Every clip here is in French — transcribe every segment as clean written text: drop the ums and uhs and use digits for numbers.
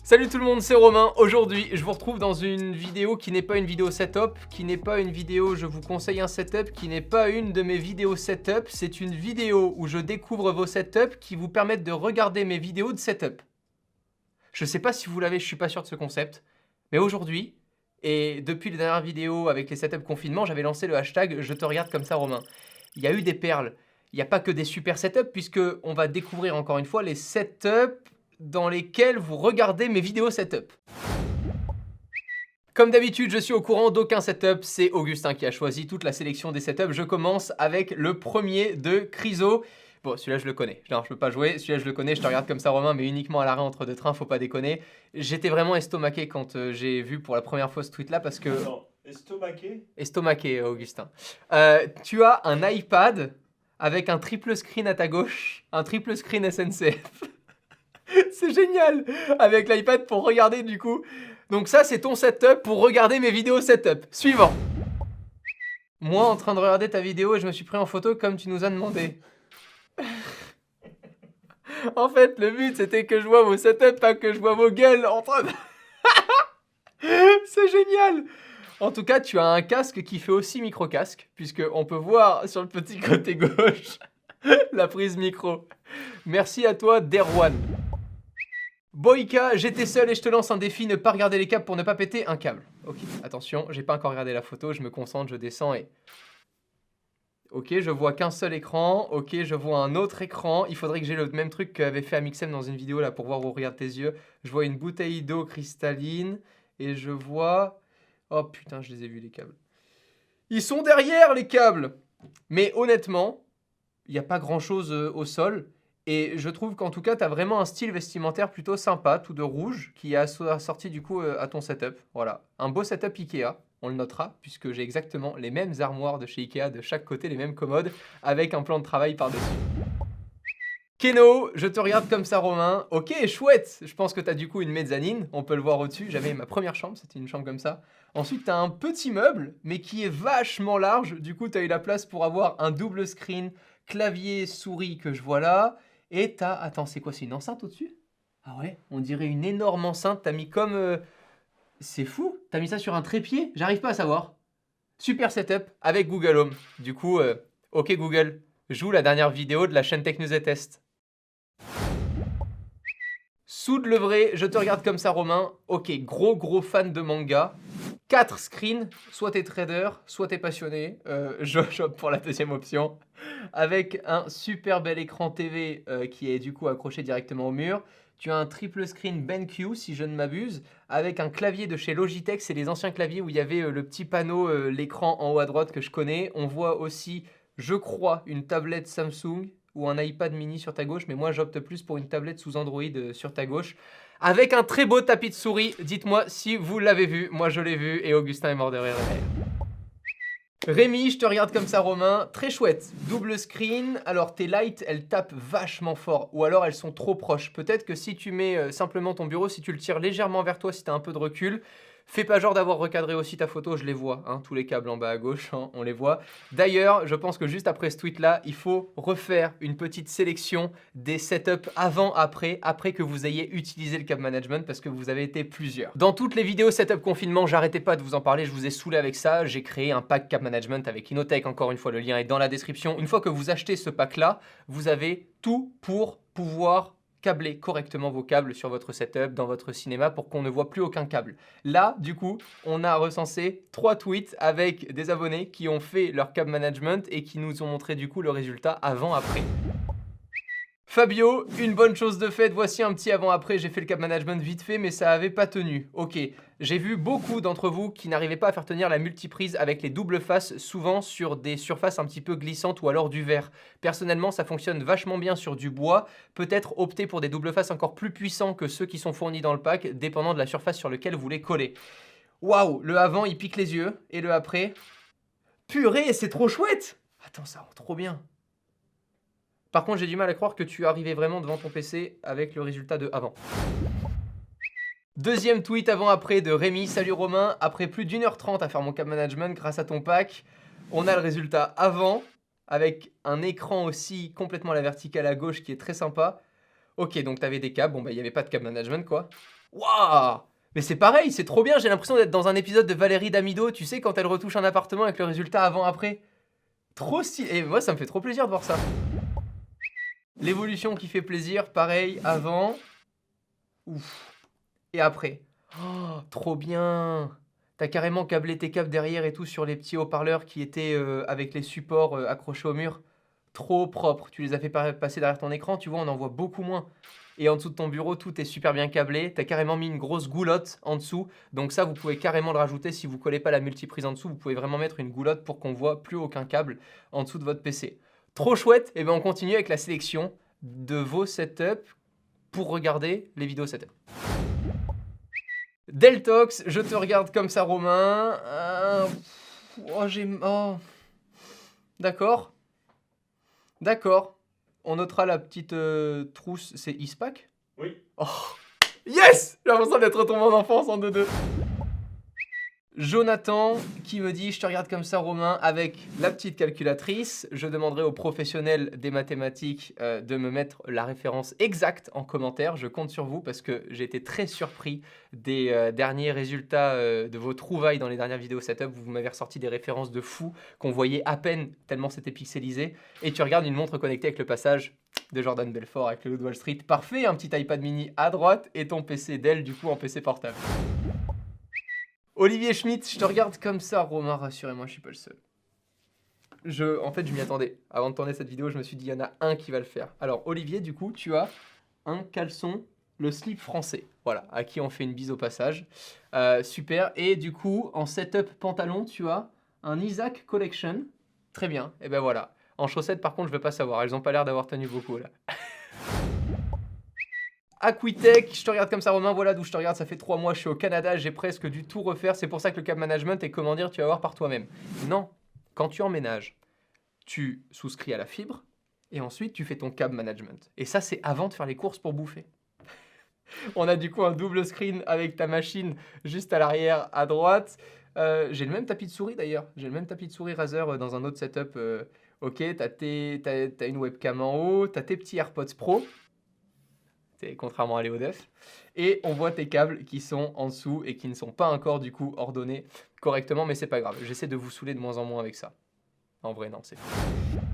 Salut tout le monde, c'est Romain. Aujourd'hui, je vous retrouve dans une vidéo qui n'est pas une vidéo setup, qui n'est pas une vidéo je vous conseille un setup, qui n'est pas une de mes vidéos setup. C'est une vidéo où je découvre vos setups qui vous permettent de regarder mes vidéos de setup. Je sais pas si vous l'avez, je suis pas sûr de ce concept. Mais aujourd'hui, et depuis les dernières vidéos avec les setups confinement, j'avais lancé le hashtag je te regarde comme ça Romain. Il y a eu des perles. Il n'y a pas que des super setups puisque on va découvrir encore une fois les setups dans lesquels vous regardez mes vidéos setup. Comme d'habitude, je suis au courant d'aucun setup, c'est Augustin qui a choisi toute la sélection des setups. Je commence avec le premier de Chryso. Bon, celui-là je le connais, non, je peux pas jouer, celui-là je le connais, je te regarde comme ça Romain, mais uniquement à l'arrêt entre deux trains, faut pas déconner. J'étais vraiment estomaqué quand j'ai vu pour la première fois ce tweet-là parce que... Non, estomaqué. Estomaqué, Augustin. Tu as un iPad avec un triple screen à ta gauche, un triple screen SNCF. C'est génial! Avec l'iPad pour regarder du coup. Donc ça, c'est ton setup pour regarder mes vidéos setup. Suivant. Moi, en train de regarder ta vidéo, je me suis pris en photo comme tu nous as demandé. En fait, le but, c'était que je vois vos setups, pas que je vois vos gueules en train de... C'est génial! En tout cas, tu as un casque qui fait aussi micro-casque, puisqu'on peut voir sur le petit côté gauche la prise micro. Merci à toi, Derwan. Boïka, j'étais seul et je te lance un défi, ne pas regarder les câbles pour ne pas péter un câble. Ok, attention, j'ai pas encore regardé la photo, je me concentre, je descends et... Ok, je vois qu'un seul écran, ok, je vois un autre écran, il faudrait que j'ai le même truc qu'avait fait Amixem dans une vidéo là pour voir où regarde tes yeux. Je vois une bouteille d'eau cristalline et je vois... Oh putain, je les ai vus les câbles. Ils sont derrière les câbles! Mais honnêtement, il n'y a pas grand chose au sol. Et je trouve qu'en tout cas, tu as vraiment un style vestimentaire plutôt sympa, tout de rouge, qui a sorti du coup à ton setup. Voilà, un beau setup Ikea, on le notera, puisque j'ai exactement les mêmes armoires de chez Ikea de chaque côté, les mêmes commodes, avec un plan de travail par-dessus. Keno, je te regarde comme ça Romain. Ok, chouette. Je pense que tu as du coup une mezzanine, on peut le voir au-dessus. J'avais ma première chambre, c'était une chambre comme ça. Ensuite, tu as un petit meuble, mais qui est vachement large. Du coup, tu as eu la place pour avoir un double screen, clavier, souris que je vois là. Et tu as... Attends, c'est quoi? C'est une enceinte au-dessus? Ah ouais, on dirait une énorme enceinte. Tu as mis comme... C'est fou. Tu as mis ça sur un trépied? J'arrive pas à savoir. Super setup avec Google Home. Du coup, ok Google, joue la dernière vidéo de la chaîne Tech News et Test. Soude le vrai, je te regarde comme ça Romain. Ok, gros fan de manga. 4 screens, soit t'es trader, soit t'es passionné. J'opte pour la deuxième option. Avec un super bel écran TV qui est du coup accroché directement au mur. Tu as un triple screen BenQ si je ne m'abuse. Avec un clavier de chez Logitech, c'est les anciens claviers où il y avait le petit panneau, l'écran en haut à droite que je connais. On voit aussi, je crois, une tablette Samsung ou un iPad mini sur ta gauche, mais moi j'opte plus pour une tablette sous Android sur ta gauche, avec un très beau tapis de souris. Dites-moi si vous l'avez vu, moi je l'ai vu et Augustin est mort de rire derrière. Rémi, je te regarde comme ça Romain, très chouette, double screen, alors tes lights elles tapent vachement fort ou alors elles sont trop proches. Peut-être que si tu mets simplement ton bureau, si tu le tires légèrement vers toi, si tu as un peu de recul, fais pas genre d'avoir recadré aussi ta photo, je les vois, hein, tous les câbles en bas à gauche, hein, on les voit. D'ailleurs, je pense que juste après ce tweet-là, il faut refaire une petite sélection des setups avant-après, après que vous ayez utilisé le câble management, parce que vous avez été plusieurs. Dans toutes les vidéos setup confinement, j'arrêtais pas de vous en parler, je vous ai saoulé avec ça, j'ai créé un pack câble management avec Inotech, encore une fois, le lien est dans la description. Une fois que vous achetez ce pack-là, vous avez tout pour pouvoir câbler correctement vos câbles sur votre setup, dans votre cinéma, pour qu'on ne voit plus aucun câble. Là, du coup, on a recensé 3 tweets avec des abonnés qui ont fait leur câble management et qui nous ont montré du coup le résultat avant-après. Fabio, une bonne chose de faite, voici un petit avant-après, j'ai fait le câble management vite fait mais ça avait pas tenu. Ok, j'ai vu beaucoup d'entre vous qui n'arrivaient pas à faire tenir la multiprise avec les doubles faces, souvent sur des surfaces un petit peu glissantes ou alors du verre. Personnellement, ça fonctionne vachement bien sur du bois, peut-être opter pour des doubles faces encore plus puissants que ceux qui sont fournis dans le pack, dépendant de la surface sur laquelle vous les collez. Waouh, le avant il pique les yeux, et le après... Purée, c'est trop chouette! Attends, ça rend trop bien. Par contre, j'ai du mal à croire que tu arrivais vraiment devant ton PC avec le résultat de avant. Deuxième tweet avant-après de Rémi. Salut Romain, après plus d'1h30 à faire mon câble management grâce à ton pack, on a le résultat avant, avec un écran aussi complètement à la verticale à gauche qui est très sympa. Ok, donc tu avais des câbles, bon bah il n'y avait pas de câble management quoi. Waouh! Mais c'est pareil, c'est trop bien, j'ai l'impression d'être dans un épisode de Valérie Damido, tu sais, quand elle retouche un appartement avec le résultat avant-après. Trop stylé, et moi ça me fait trop plaisir de voir ça. L'évolution qui fait plaisir, pareil, avant. Ouf. Et après. Oh, trop bien! T'as carrément câblé tes câbles derrière et tout sur les petits haut-parleurs qui étaient avec les supports accrochés au mur. Trop propre. Tu les as fait passer derrière ton écran, tu vois, on en voit beaucoup moins. Et en dessous de ton bureau, tout est super bien câblé. T'as carrément mis une grosse goulotte en dessous. Donc ça, vous pouvez carrément le rajouter si vous collez pas la multiprise en dessous. Vous pouvez vraiment mettre une goulotte pour qu'on voit plus aucun câble en dessous de votre PC. Trop chouette. Et bien on continue avec la sélection de vos setups pour regarder les vidéos setup. Deltox, je te regarde comme ça, Romain. Oh. D'accord. D'accord. On notera la petite trousse. C'est ISPAC? Oui. Oh. Yes! J'ai l'impression d'être retombé en enfance en 2-2. Jonathan qui me dit, je te regarde comme ça, Romain, avec la petite calculatrice. Je demanderai aux professionnels des mathématiques de me mettre la référence exacte en commentaire. Je compte sur vous parce que j'ai été très surpris des derniers résultats de vos trouvailles dans les dernières vidéos setup. Vous m'avez ressorti des références de fou qu'on voyait à peine tellement c'était pixelisé. Et tu regardes une montre connectée avec le passage de Jordan Belfort avec le Loup de Wall Street. Parfait, un petit iPad mini à droite et ton PC Dell du coup en PC portable. Olivier Schmitt, je te regarde comme ça, Romain, rassurez-moi, je suis pas le seul. En fait, je m'y attendais. Avant de tourner cette vidéo, je me suis dit, il y en a un qui va le faire. Alors, Olivier, du coup, tu as un caleçon, le slip français. Voilà, à qui on fait une bise au passage. Super. Et du coup, en setup pantalon, tu as un Isaac Collection. Très bien. Et ben voilà. En chaussettes, par contre, je veux pas savoir. Elles ont pas l'air d'avoir tenu beaucoup, là. Aquitech, je te regarde comme ça, Romain, voilà d'où je te regarde, ça fait 3 mois, je suis au Canada, j'ai presque dû tout refaire, c'est pour ça que le cap management est comment dire, tu vas voir par toi-même. Non, quand tu emménages, tu souscris à la fibre, et ensuite tu fais ton cap management. Et ça, c'est avant de faire les courses pour bouffer. On a du coup un double screen avec ta machine juste à l'arrière, à droite. J'ai le même tapis de souris d'ailleurs, j'ai le même tapis de souris Razer dans un autre setup. Ok, t'as une webcam en haut, t'as tes petits AirPods Pro. Contrairement à l'EODF. Et on voit tes câbles qui sont en dessous et qui ne sont pas encore du coup ordonnés correctement, mais c'est pas grave. J'essaie de vous saouler de moins en moins avec ça. En vrai, non, c'est fou.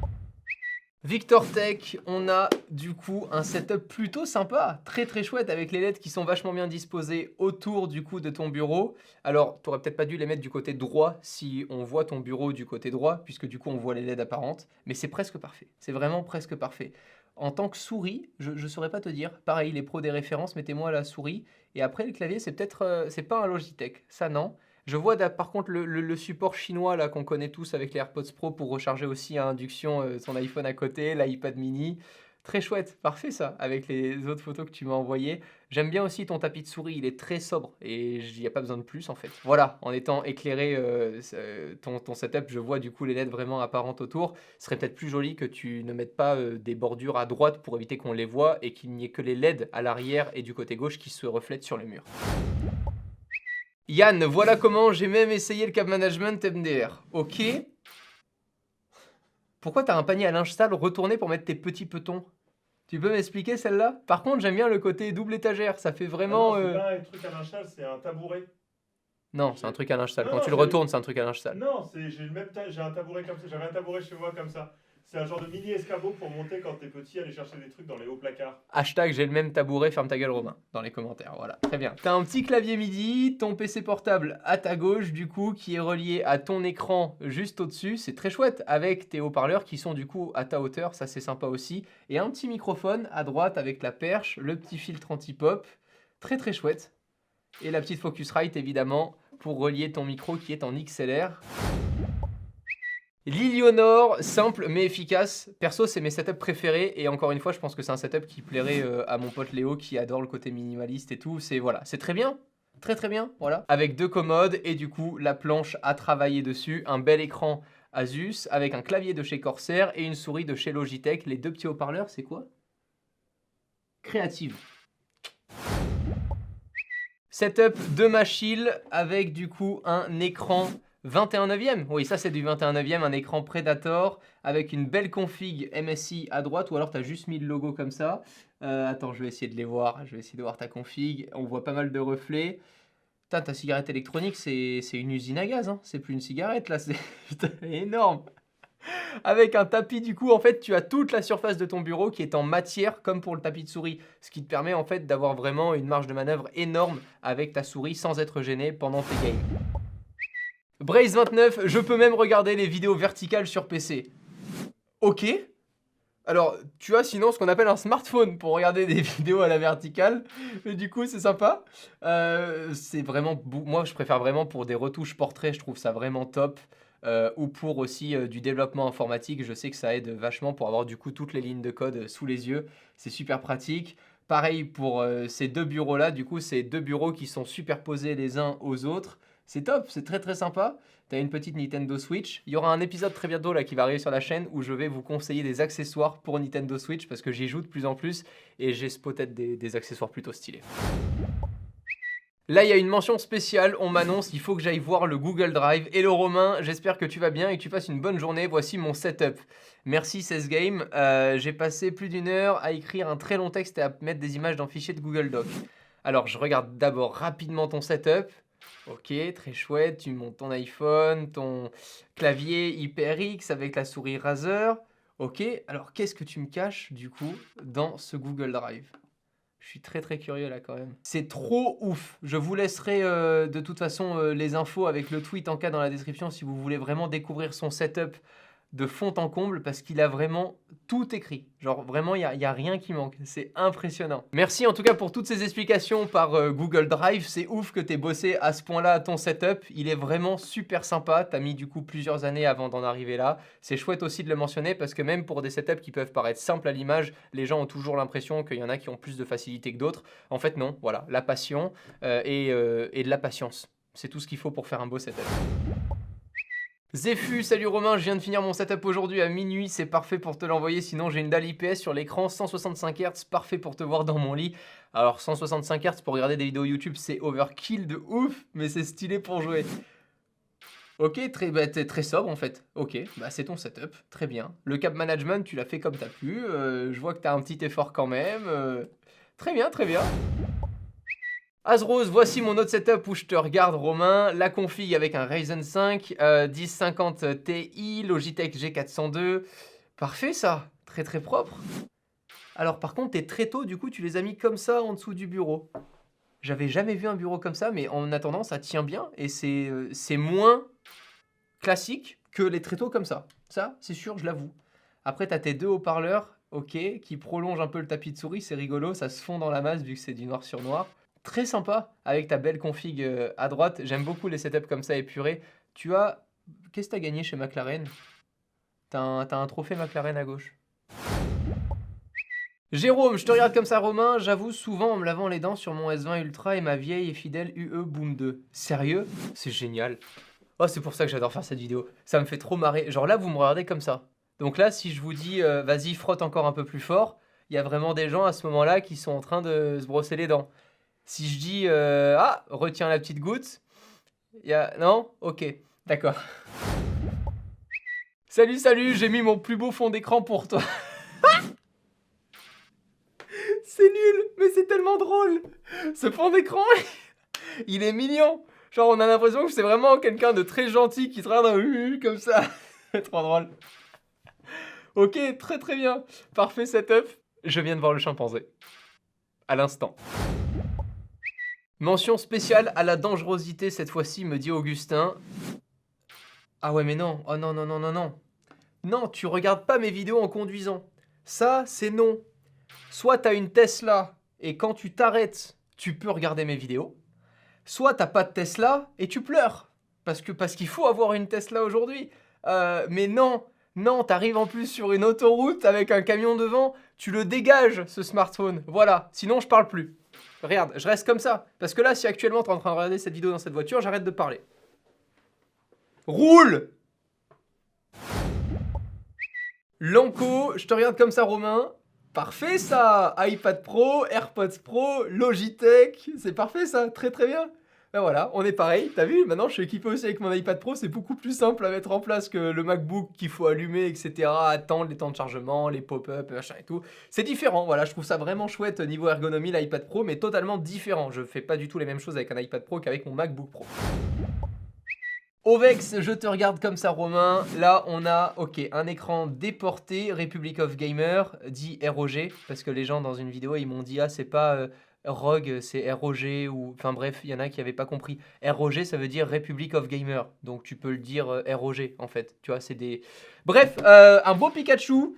Victor Tech, on a du coup un setup plutôt sympa, très très chouette avec les LED qui sont vachement bien disposés autour du coup de ton bureau. Alors, tu aurais peut-être pas dû les mettre du côté droit si on voit ton bureau du côté droit, puisque du coup on voit les LED apparentes, mais c'est presque parfait. C'est vraiment presque parfait. En tant que souris, je ne saurais pas te dire. Pareil, les pros des références, mettez-moi la souris. Et après, le clavier, c'est peut-être, c'est pas un Logitech. Ça, non. Je vois par contre le support chinois là qu'on connaît tous avec les AirPods Pro pour recharger aussi à induction son iPhone à côté, l'iPad mini. Très chouette, parfait ça, avec les autres photos que tu m'as envoyées. J'aime bien aussi ton tapis de souris, il est très sobre et il n'y a pas besoin de plus en fait. Voilà, en étant éclairé ton setup, je vois du coup les LED vraiment apparentes autour. Ce serait peut-être plus joli que tu ne mettes pas des bordures à droite pour éviter qu'on les voit et qu'il n'y ait que les LED à l'arrière et du côté gauche qui se reflètent sur le mur. Yann, voilà comment j'ai même essayé le cap management MDR. Ok. Pourquoi t'as un panier à linge sale retourné pour mettre tes petits petons? Tu peux m'expliquer celle-là? Par contre, j'aime bien le côté double étagère, ça fait vraiment... C'est pas un truc à linge sale, c'est un tabouret. Non, c'est un truc à linge sale. Non, Quand non, tu le retournes, c'est un truc à linge sale. Non, j'ai un tabouret comme ça. J'avais un tabouret chez moi comme ça. C'est un genre de mini escabeau pour monter quand t'es petit, aller chercher des trucs dans les hauts placards. Hashtag j'ai le même tabouret, ferme ta gueule Romain, dans les commentaires, voilà, très bien. T'as un petit clavier MIDI, ton PC portable à ta gauche du coup, qui est relié à ton écran juste au-dessus, c'est très chouette, avec tes haut-parleurs qui sont du coup à ta hauteur, ça c'est sympa aussi. Et un petit microphone à droite avec la perche, le petit filtre anti-pop, très très chouette. Et la petite Focusrite évidemment, pour relier ton micro qui est en XLR. L'Ilionor, simple mais efficace. Perso, c'est mes setups préférés et encore une fois, je pense que c'est un setup qui plairait à mon pote Léo qui adore le côté minimaliste et tout. C'est voilà, c'est très bien. Très très bien, voilà. Avec 2 commodes et du coup, la planche à travailler dessus, un bel écran Asus avec un clavier de chez Corsair et une souris de chez Logitech. Les 2 petits haut-parleurs, c'est quoi? Créative. Setup de Machil avec du coup un écran 21 neuvième. Oui, ça c'est du 21 neuvième, un écran Predator avec une belle config MSI à droite, ou alors tu as juste mis le logo comme ça. Attends, je vais essayer de les voir. Je vais essayer de voir ta config. On voit pas mal de reflets. Putain, ta cigarette électronique, c'est une usine à gaz, hein. C'est plus une cigarette là, c'est putain, énorme. Avec un tapis, du coup, en fait, tu as toute la surface de ton bureau qui est en matière, comme pour le tapis de souris. Ce qui te permet, en fait, d'avoir vraiment une marge de manœuvre énorme avec ta souris sans être gêné pendant tes games. Braze29, je peux même regarder les vidéos verticales sur PC. Ok. Alors, tu as sinon ce qu'on appelle un smartphone pour regarder des vidéos à la verticale. Et du coup, c'est sympa. C'est vraiment... Moi, je préfère vraiment pour des retouches portraits, je trouve ça vraiment top. Ou pour aussi du développement informatique, je sais que ça aide vachement pour avoir du coup toutes les lignes de code sous les yeux. C'est super pratique. Pareil pour ces deux bureaux-là, du coup, c'est deux bureaux qui sont superposés les uns aux autres. C'est top, c'est très très sympa. Tu as une petite Nintendo Switch. Il y aura un épisode très bientôt là qui va arriver sur la chaîne où je vais vous conseiller des accessoires pour Nintendo Switch parce que j'y joue de plus en plus et j'ai peut-être des accessoires plutôt stylés. Là, il y a une mention spéciale, on m'annonce, il faut que j'aille voir le Google Drive. Hello Romain, j'espère que tu vas bien et que tu passes une bonne journée. Voici mon setup. Merci CESGame. J'ai passé plus d'une heure à écrire un très long texte et à mettre des images dans le fichier de Google Doc. Alors, je regarde d'abord rapidement ton setup. Ok, très chouette, tu montes ton iPhone, ton clavier HyperX avec la souris Razer. Ok, alors qu'est-ce que tu me caches du coup dans ce Google Drive ? Je suis très très curieux là quand même. C'est trop ouf. Je vous laisserai de toute façon les infos avec le tweet en cas dans la description si vous voulez vraiment découvrir son setup de fond en comble parce qu'il a vraiment tout écrit. Genre vraiment, il y a rien qui manque. C'est impressionnant. Merci en tout cas pour toutes ces explications par Google Drive. C'est ouf que tu aies bossé à ce point-là ton setup. Il est vraiment super sympa. Tu as mis du coup plusieurs années avant d'en arriver là. C'est chouette aussi de le mentionner parce que même pour des setups qui peuvent paraître simples à l'image, les gens ont toujours l'impression qu'il y en a qui ont plus de facilité que d'autres. En fait non, voilà, la passion et de la patience. C'est tout ce qu'il faut pour faire un beau setup. Zéfu, salut Romain, je viens de finir mon setup aujourd'hui à minuit, c'est parfait pour te l'envoyer, sinon j'ai une dalle IPS sur l'écran, 165 Hz, parfait pour te voir dans mon lit. Alors 165 Hz pour regarder des vidéos YouTube, c'est overkill de ouf, mais c'est stylé pour jouer. Ok, t'es très sobre en fait. Ok, bah c'est ton setup, très bien. Le cap management, tu l'as fait comme t'as pu, je vois que t'as un petit effort quand même. Très bien, très bien. Azrose, voici mon autre setup où je te regarde Romain, la config avec un Ryzen 5, 1050 Ti, Logitech G402, parfait ça, très très propre. Alors par contre tes tréteaux du coup tu les as mis comme ça en dessous du bureau. J'avais jamais vu un bureau comme ça mais en attendant ça tient bien et c'est moins classique que les tréteaux comme ça. Ça c'est sûr, je l'avoue. Après t'as tes deux haut-parleurs, ok, qui prolongent un peu le tapis de souris, c'est rigolo, ça se fond dans la masse vu que c'est du noir sur noir. Très sympa avec ta belle config à droite. J'aime beaucoup les setups comme ça épurés. Tu as... Qu'est-ce que tu as gagné chez McLaren? T'as un trophée McLaren à gauche. Jérôme, je te regarde comme ça Romain. J'avoue souvent en me lavant les dents sur mon S20 Ultra et ma vieille et fidèle UE Boom 2. Sérieux? C'est génial. Oh, c'est pour ça que j'adore faire cette vidéo. Ça me fait trop marrer. Genre là, vous me regardez comme ça. Donc là, si je vous dis, vas-y, frotte encore un peu plus fort, il y a vraiment des gens à ce moment-là qui sont en train de se brosser les dents. Si je dis ah, retiens la petite goutte, il y a... Non? Ok, d'accord. Salut, salut, j'ai mis mon plus beau fond d'écran pour toi. C'est nul, mais c'est tellement drôle. Ce fond d'écran, il est mignon. Genre, on a l'impression que c'est vraiment quelqu'un de très gentil qui se regarde comme ça. C'est trop drôle. Ok, très très bien. Parfait setup. Je viens de voir le chimpanzé. À l'instant. Mention spéciale à la dangerosité cette fois-ci, me dit Augustin. Ah ouais mais non, oh non non non non non. Non, tu regardes pas mes vidéos en conduisant. Ça, c'est non. Soit t'as une Tesla et quand tu t'arrêtes, tu peux regarder mes vidéos. Soit t'as pas de Tesla et tu pleures. Parce qu'il faut avoir une Tesla aujourd'hui. Mais non, non, t'arrives en plus sur une autoroute avec un camion devant, tu le dégages ce smartphone. Voilà, sinon je parle plus. Regarde, je reste comme ça. Parce que là, si actuellement tu es en train de regarder cette vidéo dans cette voiture, j'arrête de parler. Roule! Lanco, je te regarde comme ça, Romain. Parfait ça! iPad Pro, AirPods Pro, Logitech. C'est parfait ça, très très bien. Ben voilà, on est pareil, t'as vu, maintenant je suis équipé aussi avec mon iPad Pro, c'est beaucoup plus simple à mettre en place que le MacBook qu'il faut allumer, etc., attendre les temps de chargement, les pop-up, machin et tout. C'est différent, voilà, je trouve ça vraiment chouette niveau ergonomie, l'iPad Pro, mais totalement différent. Je fais pas du tout les mêmes choses avec un iPad Pro qu'avec mon MacBook Pro. Ovex, je te regarde comme ça, Romain. Là, on a, ok, un écran déporté, Republic of Gamer, dit ROG, parce que les gens dans une vidéo, ils m'ont dit, ah, c'est pas ROG, c'est ROG, ou, enfin bref, il y en a qui n'avaient pas compris. ROG, ça veut dire Republic of Gamer, donc tu peux le dire ROG, en fait, tu vois, c'est des... Bref, un beau Pikachu.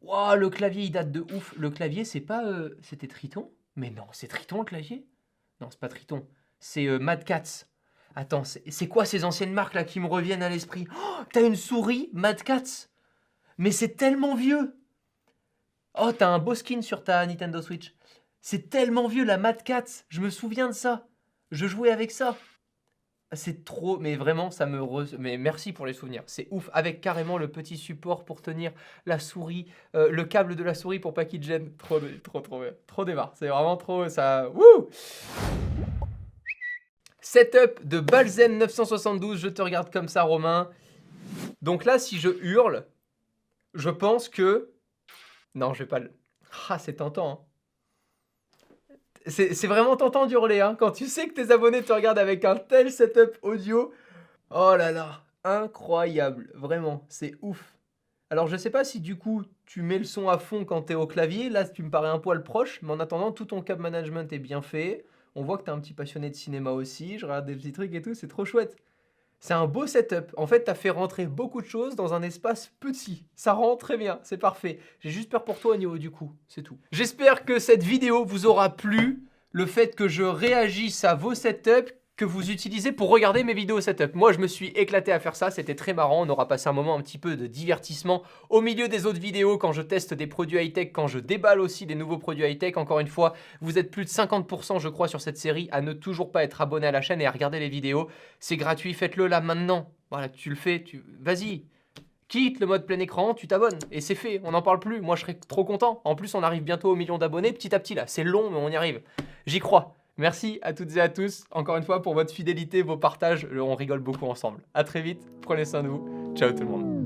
Wow, le clavier, il date de ouf. Le clavier, c'est pas... C'était Triton? Mais non, c'est Triton, le clavier? Non, c'est pas Triton, c'est Mad Catz. Attends, c'est quoi ces anciennes marques là qui me reviennent à l'esprit? Oh, t'as une souris Mad Catz. Mais c'est tellement vieux. Oh, t'as un beau skin sur ta Nintendo Switch. C'est tellement vieux la Mad Catz. Je me souviens de ça. Je jouais avec ça. C'est trop, mais vraiment, ça me... Mais merci pour les souvenirs. C'est ouf, avec carrément le petit support pour tenir la souris, le câble de la souris pour pas qu'il te gêne. Trop bien. Trop démarre. C'est vraiment trop... ça... Wouh! Setup de Balzen 972, je te regarde comme ça, Romain. Donc là, si je hurle, je pense que... Non, je vais pas le... Ah, c'est tentant. Hein. C'est vraiment tentant d'hurler, hein, quand tu sais que tes abonnés te regardent avec un tel setup audio. Oh là là, incroyable, vraiment, c'est ouf. Alors, je sais pas si du coup, tu mets le son à fond quand t'es au clavier. Là, tu me parais un poil proche, mais en attendant, tout ton câble management est bien fait. On voit que t'es un petit passionné de cinéma aussi. Je regarde des petits trucs et tout, c'est trop chouette. C'est un beau setup. En fait, t'as fait rentrer beaucoup de choses dans un espace petit. Ça rend très bien, c'est parfait. J'ai juste peur pour toi au niveau du coup, c'est tout. J'espère que cette vidéo vous aura plu. Le fait que je réagisse à vos setups que vous utilisez pour regarder mes vidéos setup. Moi, je me suis éclaté à faire ça, c'était très marrant. On aura passé un moment un petit peu de divertissement au milieu des autres vidéos quand je teste des produits high-tech, quand je déballe aussi des nouveaux produits high-tech. Encore une fois, vous êtes plus de 50% je crois sur cette série à ne toujours pas être abonné à la chaîne et à regarder les vidéos. C'est gratuit, faites-le là maintenant. Voilà, tu le fais, vas-y. Quitte le mode plein écran, tu t'abonnes et c'est fait, on n'en parle plus. Moi, je serais trop content. En plus, on arrive bientôt au million d'abonnés petit à petit là. C'est long, mais on y arrive. J'y crois. Merci à toutes et à tous, encore une fois, pour votre fidélité, vos partages. On rigole beaucoup ensemble. À très vite, prenez soin de vous. Ciao tout le monde.